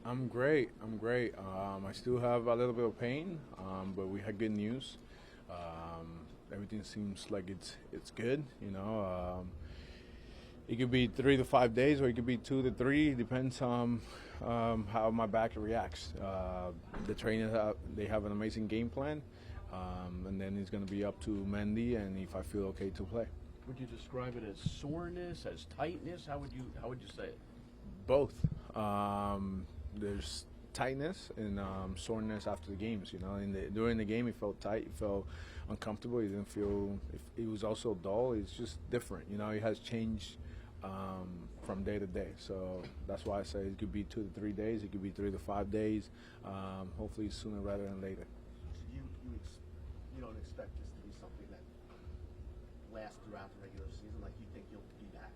I'm great. I'm great. I still have a little bit of pain, but we had good news. Everything seems like it's good. It could be 3 to 5 days, or it could be 2 to 3. Depends on how my back reacts. The trainers they have an amazing game plan, and then it's going to be up to Mendy and if I feel okay to play. Would you describe it as soreness, as tightness? How would you say it? Both. There's tightness and soreness after the games. During the game, it felt tight, it felt uncomfortable. It didn't feel. It was also dull. It's just different. It has changed from day to day. So that's why I say it could be 2 to 3 days. It could be 3 to 5 days. Hopefully sooner rather than later. You don't expect this to be something that lasts throughout the regular season? Like, you think you'll be back?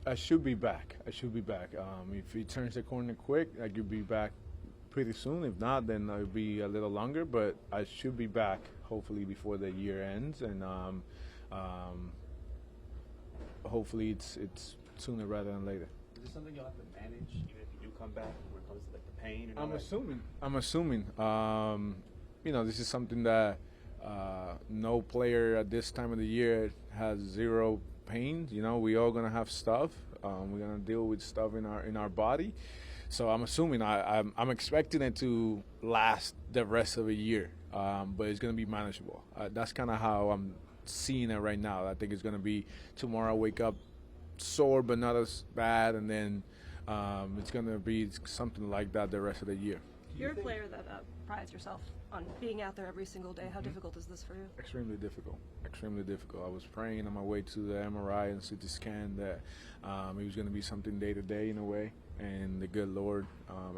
I should be back. I should be back. If he turns the corner quick, I could be back pretty soon. If not, then it'll be a little longer. But I should be back hopefully before the year ends, and hopefully it's sooner rather than later. Is this something you'll have to manage even if you do come back when it comes to like the pain? And all I'm that? assuming. I'm assuming. This is something that no player at this time of the year has zero pain. We all gonna have stuff. We're gonna deal with stuff in our body. So I'm assuming I'm expecting it to last the rest of the year, but it's gonna be manageable. That's kind of how I'm seeing it right now. I think it's gonna be tomorrow. I wake up sore, but not as bad, and then it's gonna be something like that the rest of the year. You're a player that prides yourself on being out there every single day. How difficult is this for you? Extremely difficult. Extremely difficult. I was praying on my way to the MRI and CT scan that it was going to be something day to day in a way, and the good Lord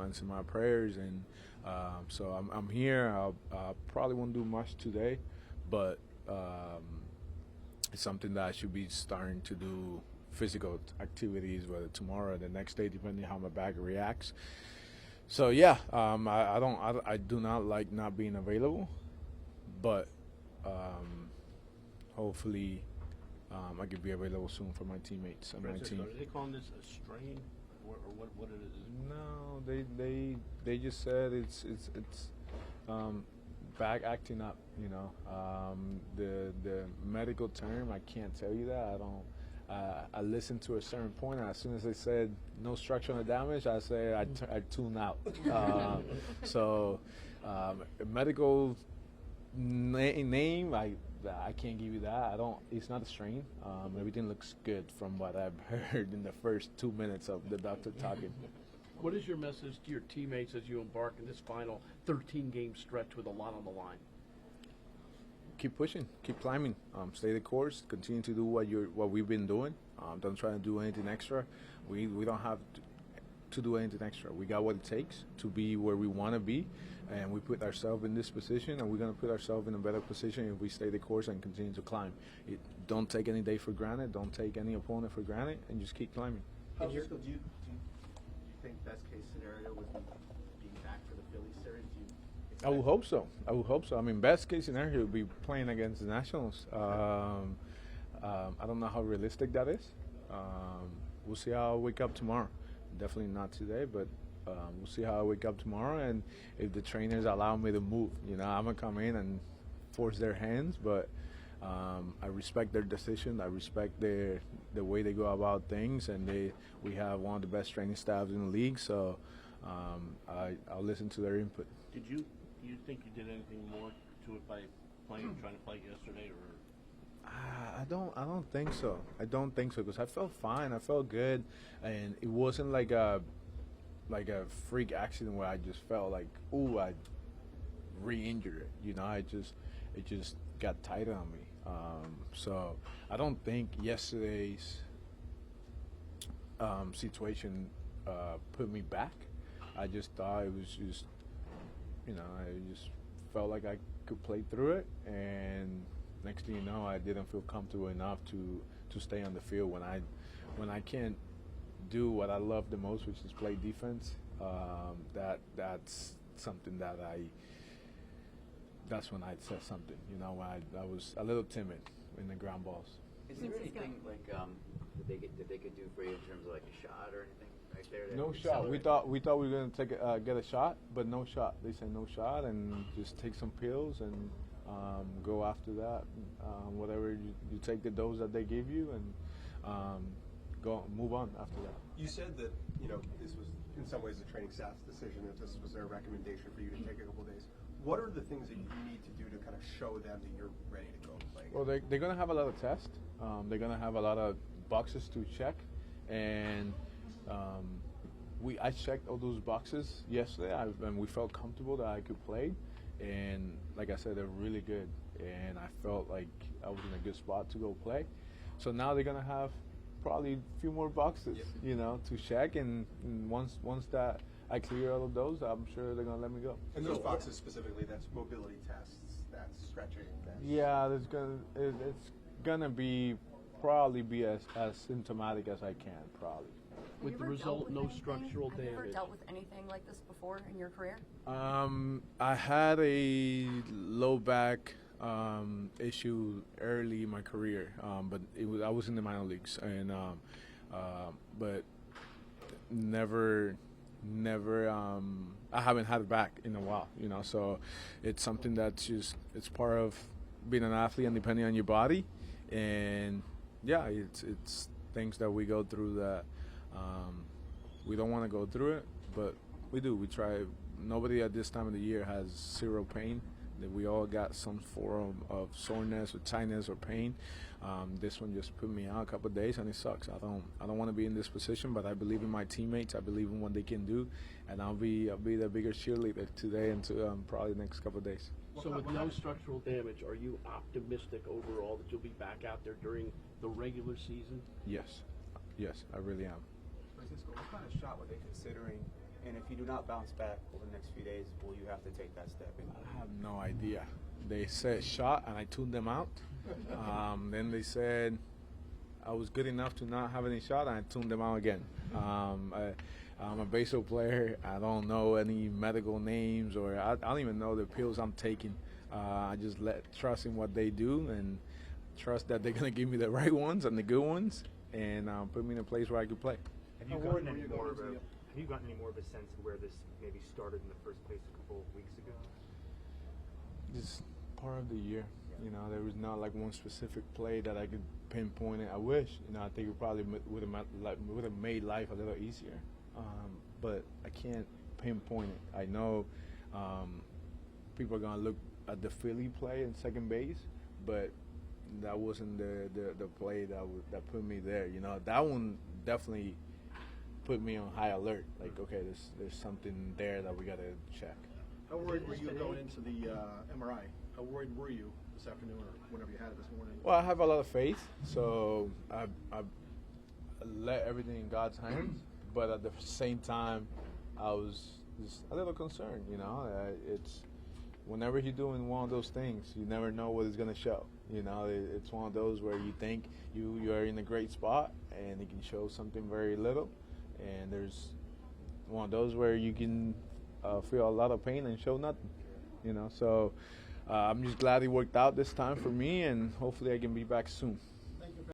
answered my prayers, and so I'm here. I probably won't do much today, but it's something that I should be starting to do physical activities, whether tomorrow or the next day, depending how my back reacts. So yeah, I do not like not being available, but hopefully I could be available soon for my teammates and my Francisco, team. are they calling this a strain, or what it is? No, they just said it's back acting up. The medical term, I can't tell you that. I don't. I listened to a certain point, and as soon as they said no structural damage, I say I tune out. So medical name, I can't give you that. I don't. It's not a strain. Everything looks good from what I've heard in the first 2 minutes of the doctor talking. What is your message to your teammates as you embark in this final 13-game stretch with a lot on the line? Keep pushing, keep climbing, stay the course, continue to do what we've been doing. Don't try to do anything extra. We don't have to do anything extra. We got what it takes to be where we want to be, and we put ourselves in this position, and we're going to put ourselves in a better position if we stay the course and continue to climb. Don't take any day for granted. Don't take any opponent for granted, and just keep climbing. Do you think best case scenario would be being back for the Phillies series? I would hope so. I mean, best case scenario would be playing against the Nationals. I don't know how realistic that is. We'll see how I wake up tomorrow. Definitely not today, but we'll see how I wake up tomorrow, and if the trainers allow me to move. I'm gonna come in and force their hands, but I respect their decision. I respect the way they go about things, and we have one of the best training staffs in the league, so I'll listen to their input. Did you think you did anything more to it by trying to play yesterday, or? I don't think so. I don't think so because I felt fine. I felt good, and it wasn't like a freak accident where I just felt like, ooh, I re-injured it. It just got tight on me. So I don't think yesterday's situation put me back. I just thought it was just, I just felt like I could play through it, and next thing you know, I didn't feel comfortable enough to stay on the field when I can't do what I love the most, which is play defense. That's something that's when I said something. I was a little timid in the ground balls. Is there anything like that they could do for you in terms of like a shot or anything? Right? there. That No would shot. We accelerate. thought we were gonna get a shot, but no shot. They said no shot, and just take some pills and go after that. Whatever you take the dose that they give you, and go move on after that. You said that, this was in some ways the training staff's decision, if this was their recommendation for you to take a couple days. What are the things that you need to do to kind of show them that you're ready to go play? Well, they're going to have a lot of tests. They're going to have a lot of boxes to check. And I checked all those boxes yesterday, and we felt comfortable that I could play. And like I said, they're really good. And I felt like I was in a good spot to go play. So now they're going to have probably a few more boxes, to check. And once that I clear all of those, I'm sure they're going to let me go. And those boxes specifically, that's mobility tests, that's stretching. Yeah, it's gonna probably be as symptomatic as I can, probably. With the result, no structural Have you ever damage. dealt with anything like this before in your career? I had a low back issue early in my career, but I was in the minor leagues, and but never. I haven't had it back in a while, So it's something that's it's part of being an athlete and depending on your body, and yeah, it's things that we go through that we don't want to go through it, but we do. We try. Nobody at this time of the year has zero pain. That we all got some form of soreness or tightness or pain. This one just put me out a couple of days, and it sucks. I don't want to be in this position, but I believe in my teammates. I believe in what they can do, and I'll be the bigger cheerleader today and to probably the next couple of days. So with no structural damage, are you optimistic overall that you'll be back out there during the regular season? Yes, I really am. Francisco, what kind of shot were they considering? And if you do not bounce back over the next few days, will you have to take that step? I have no idea. They said shot, and I tuned them out. Then they said I was good enough to not have any shot, and I tuned them out again. I'm a baseball player. I don't know any medical names, or I don't even know the pills I'm taking. I just trust in what they do and trust that they're going to give me the right ones and the good ones, and put me in a place where I could play. Have you gotten any more of a sense of where this maybe started in the first place a couple of weeks ago? Just part of the year. There was not like one specific play that I could pinpoint it. I wish. I think it probably would have made life a little easier. But I can't pinpoint it. I know people are gonna look at the Philly play in second base, but that wasn't the play that put me there. That one definitely put me on high alert. Like, okay, there's something there that we gotta check. How worried were you going into the MRI? How worried were you this afternoon or whenever you had it this morning? Well, I have a lot of faith, so I let everything in God's hands. But at the same time, I was just a little concerned. It's whenever you're doing one of those things, you never know what it's gonna show. It's one of those where you think you are in a great spot, and it can show something very little. And there's one of those where you can feel a lot of pain and show nothing. So I'm just glad it worked out this time for me, and hopefully I can be back soon.